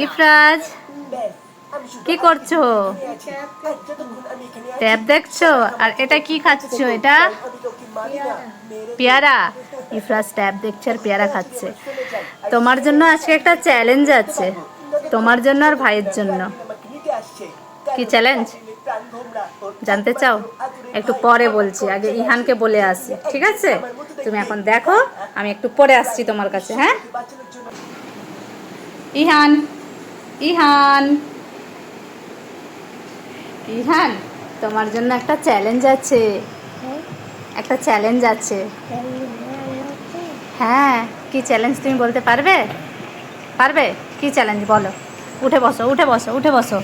ইফরাজ কি করছো? ট্যাব দেখছো? আর এটা কি খাচ্ছো? এটা পেয়ারা। ইফরাজ ট্যাব দেখছে আর পেয়ারা খাচ্ছে। তোমার জন্য আজকে একটা চ্যালেঞ্জ আছে, তোমার জন্য আর ভাইয়ের জন্য। কি চ্যালেঞ্জ জানতে চাও? একটু পরে বলছি, আগে ইহানকে বলে আসি, ঠিক আছে? তুমি এখন দেখো, আমি একটু পরে আসছি তোমার কাছে। হ্যাঁ ইহান, ইহান, ইহান, তোমার জন্য একটা চ্যালেঞ্জ আছে। একটা চ্যালেঞ্জ আছে। হ্যাঁ, কি চ্যালেঞ্জ তুমি বলতে পারবে? পারবে? কি চ্যালেঞ্জ বলো? উঠে বসো, উঠে বসো, উঠে বসো।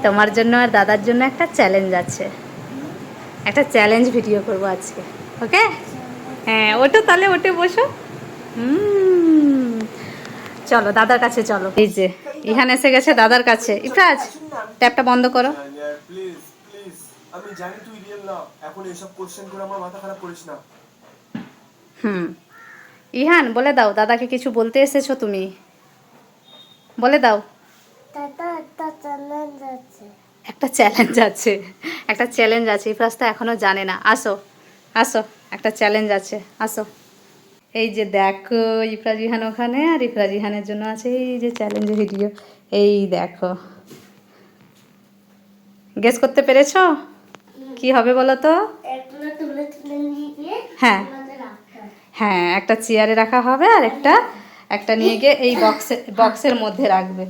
তোমার জন্য আর দাদার জন্য একটা চ্যালেঞ্জ আছে। একটা চ্যালেঞ্জ ভিডিও করবো আজকে, ওকে? হ্যাঁ, ওঠো তাহলে, উঠে বসো। চলো দাদার কাছে চলো। এই যে ইহান এসে গেছে দাদার কাছে। ইফরাজ ট্যাপটা বন্ধ করো। প্লিজ প্লিজ, আমি জানি তুই রিয়েল না, এখন এসব কোশ্চেন করে আমার মাথা খারাপ করিস না। ইহান বলে দাও, দাদাকে কিছু বলতে এসেছো তুমি, বলে দাও। একটা চ্যালেঞ্জ আছে, একটা চ্যালেঞ্জ আছে। ইফরাজ তো এখনো জানে না। আসো আসো, একটা চ্যালেঞ্জ আছে, আসো। এই যে দেখো ইফরাজ ইহান ওখানে, আর ইফরাজ ইহানের জন্য আছে এই যে চ্যালেঞ্জ ভিডিও। এই দেখো, গেস করতে পেরেছো কি হবে বলো তো? হ্যাঁ হ্যাঁ, একটা চেয়ারে রাখা হবে আর একটা একটা নিয়ে গিয়ে এই বক্সের মধ্যে রাখবে।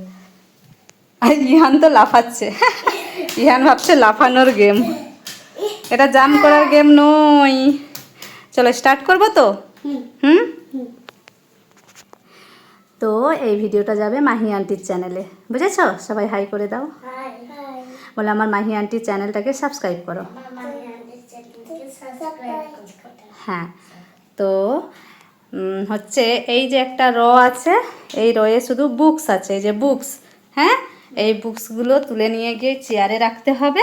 আর ইহান তো লাফাচ্ছে। ইহান ভাবছে লাফানোর গেম, এটা জাম্প করার গেম নয়। চলো স্টার্ট করবো তো? তো এই ভিডিওটা যাবে মাহি আন্টির চ্যানেলে, বুঝেছো? সবাই হাই করে দাও, বলে আমার মাহি আন্টির চ্যানেলটাকে সাবস্ক্রাইব করো। হ্যাঁ, তো হচ্ছে এই যে একটা র আছে, এই রয়ে শুধু বুকস আছে, এই যে বুকস। হ্যাঁ, এই বুকসগুলো তুলে নিয়ে গিয়ে চেয়ারে রাখতে হবে।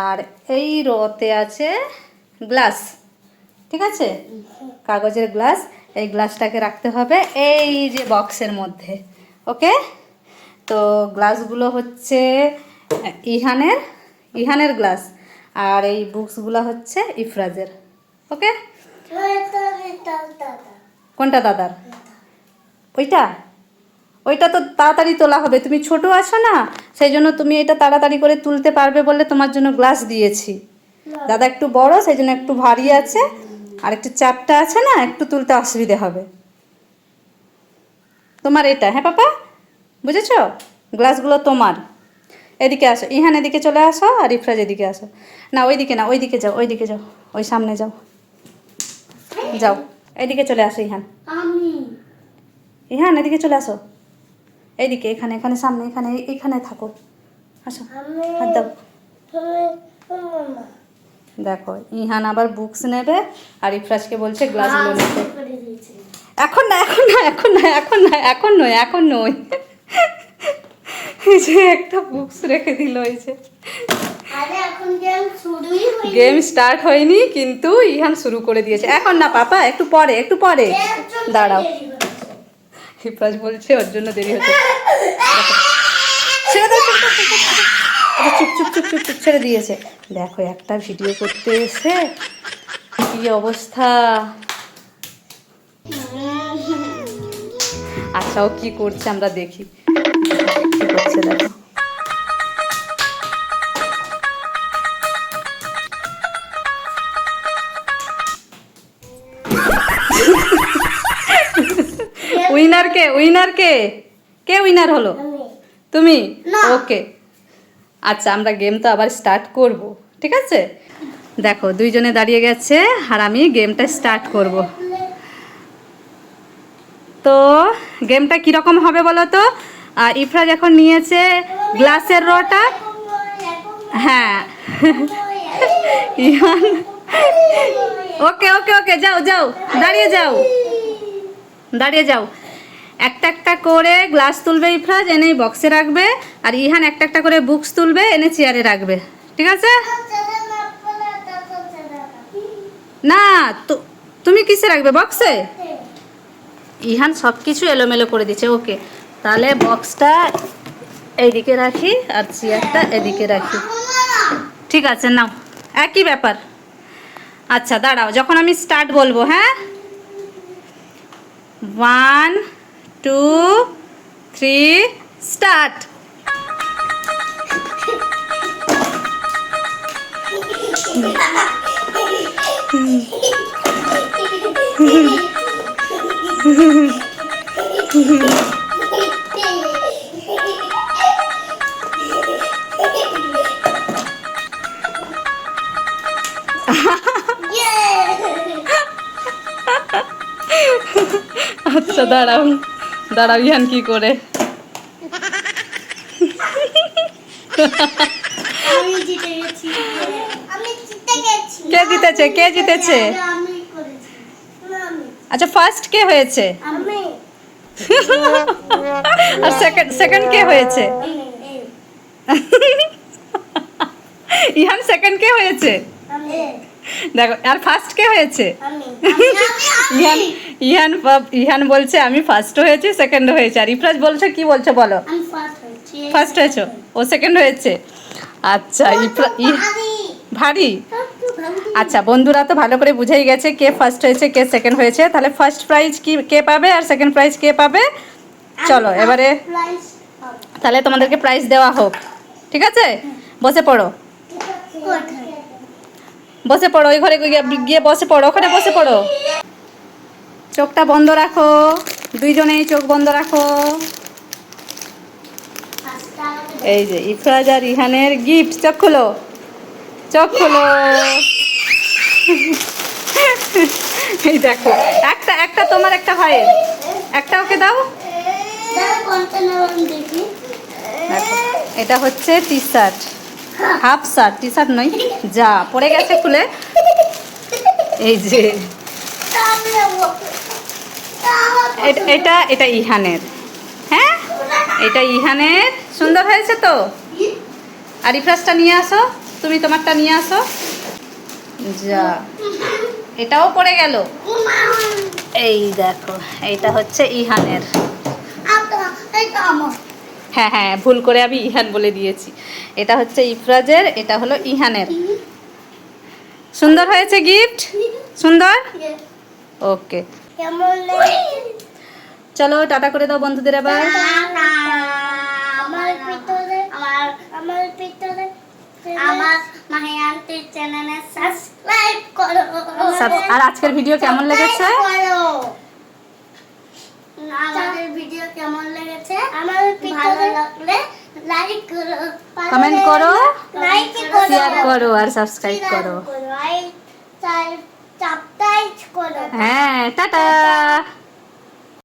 আর এই রতে আছে গ্লাস, ঠিক আছে? কাগজের গ্লাস, এই গ্লাসটাকে রাখতে হবে এই যে বক্সের মধ্যে, ওকে? তো গ্লাসগুলো হচ্ছে ইহানের ইহানের গ্লাস, আর এই বুকসগুলো হচ্ছে ইফরাজের, ওকে? কোনটা দাদার? ওইটা? ওইটা তো তাড়াতাড়ি তোলা হবে, তুমি ছোট আছো না, সেই জন্য তুমি এটা তাড়াতাড়ি করে তুলতে পারবে বলে তোমার জন্য গ্লাস দিয়েছি। দাদা একটু বড়, সেই জন্য একটু ভারী আছে, আর একটু চাপটা আছে না, একটু তুলতে অসুবিধে হবে তোমার এটা। হ্যাঁ পাপা, বুঝেছো? গ্লাসগুলো তোমার। এদিকে আসো ইহান, এদিকে চলে আসো, আর ইফরাজ এদিকে আসো। না ওইদিকে না, ওইদিকে যাও, ওইদিকে যাও, ওই সামনে যাও, যাও। এদিকে চলে আসো ইহান, ইহান এদিকে চলে আসো। এইদিকে, এখানে এখানে সামনে, এখানে এখানে থাকো, আসো, হাত দাও। দেখো ইহান আবার বুকস নেবে, আর ইফরাজকে বলছে গ্লাসগুলো নিতে। এখন না, এখন না, এখন না, এখন না, এখন নয়, এখন নয়। এই যে একটা বুকস রেখে দিল, এই যে গেম স্টার্ট হয়নি কিন্তু ইহান শুরু করে দিয়েছে। এখন না পাপা, একটু পরে, একটু পরে দাঁড়াও। ইফরাজ বলছে ওর জন্য দেরি হচ্ছে। চুপ চুপ চুপ চুপ চুপ ছেড়ে দিয়েছে। দেখো একটা ভিডিও করতে এসে কি অবস্থা। আচ্ছা ও কি করছে আমরা দেখি, কি করছে দেখো। উইনার কে? উইনার কে? কে উইনার হলো? তুমি? ওকে, আচ্ছা আমরা গেম তো আবার স্টার্ট করব, ঠিক আছে? দেখো দুইজনে দাঁড়িয়ে গেছে, আর আমি গেমটা স্টার্ট করব। তো গেমটা কীরকম হবে বলো তো? ইফরাজ এখন নিয়েছে গ্লাসের রটা। হ্যাঁ ইহান, ওকে ওকে ওকে, যাও যাও, দাঁড়িয়ে যাও, দাঁড়িয়ে যাও। একটা একটা করে গ্লাস তুলবে ইফরাজ, এনে বক্সে রাখবে, আর ইহান একটা একটা করে বুকস তুলবে, এনে চেয়ারে রাখবে, ঠিক আছে? না তো তুমি কিসে রাখবে? বক্সে? ইহান সব কিছু এলোমেলো করে দিচ্ছে। ওকে, তাহলে বক্সটা এইদিকে রাখি আর চেয়ারটা এদিকে রাখি। ঠিক আছে, নাও, একই ব্যাপার। আচ্ছা দাঁড়াও, যখন আমি স্টার্ট বলবো, হ্যাঁ, 1 2 3 স্টার্ট। আচ্ছা দাঁড়াও দাঁড়াও, ইহান কি করে? আমি জিতে গেছি। আমি জিতে গেছি। কে জিতেছে? কে জিতেছে? আমি করেছি। আমি। আচ্ছা, ফার্স্ট কে হয়েছে? আমি। আর সেকেন্ড কে হয়েছে? ইহান সেকেন্ড কে হয়েছে? আমি। দেখো, আর ফার্স্ট কে হয়েছে? আমি। ইহান ইহান বলছে আমি ফার্স্ট হয়েছি, সেকেন্ড হয়েছে। আর ইফরাজ বলছে, কি বলছে বলো? আমি ফার্স্ট হয়েছি। ফার্স্ট হয়েছো, ও সেকেন্ড হয়েছে। আচ্ছা, ভারী। আচ্ছা বন্ধুরা তো ভালো করে বুঝেই গেছে কে ফার্স্ট হয়েছে কে সেকেন্ড হয়েছে। তাহলে ফার্স্ট প্রাইজ কি কে পাবে আর সেকেন্ড প্রাইজ কে পাবে? চলো এবারে তাহলে তোমাদেরকে প্রাইজ দেওয়া হোক। ঠিক আছে, বসে পড়ো, বসে পড়ো, ওই ঘরে গিয়ে বসে পড়ো, ওখানে বসে পড়ো। চোখটা বন্ধ রাখো, দুইজনেই চোখ বন্ধ রাখো। এই যে ইফরাজ আর ইহানের গিফট, চোখ খোলো, চোখ খোলো। এই দেখো, একটা একটা তোমার, একটা ভাইয়ের, একটা ওকে দাও। দেখি। দেখো, এটা হচ্ছে T shirt, half shirt, T shirt নয়, যা পড়ে গেছে খুলে। এই যে এটা এটা ইহানের, হ্যাঁ এটা ইহানের। সুন্দর হয়েছে তো? আর ইফরাজটা নিয়ে আসো, তুমি তোমারটা নিয়ে আসো। যা, এটাও পড়ে গেল। এই দেখো, এইটা হচ্ছে ইহানের। হ্যাঁ হ্যাঁ, ভুল করে আমি ইহান বলে দিয়েছি। এটা হচ্ছে ইফরাজের, এটা হলো ইহানের। সুন্দর হয়েছে গিফট? সুন্দর, ওকে। চলো টাটা করে দাও বন্ধুদের এবার। আমার মাহিয়ান্তির চ্যানেলে সাবস্ক্রাইব করো। আর আজকের ভিডিও কেমন লেগেছে? আমাদের ভিডিও কেমন লেগেছে? আমাদের ভালো লাগলে লাইক করো, কমেন্ট করো, লাইক করো, শেয়ার করো আর সাবস্ক্রাইব করো। সাবস্ক্রাইব করো। হ্যাঁ, টাটা।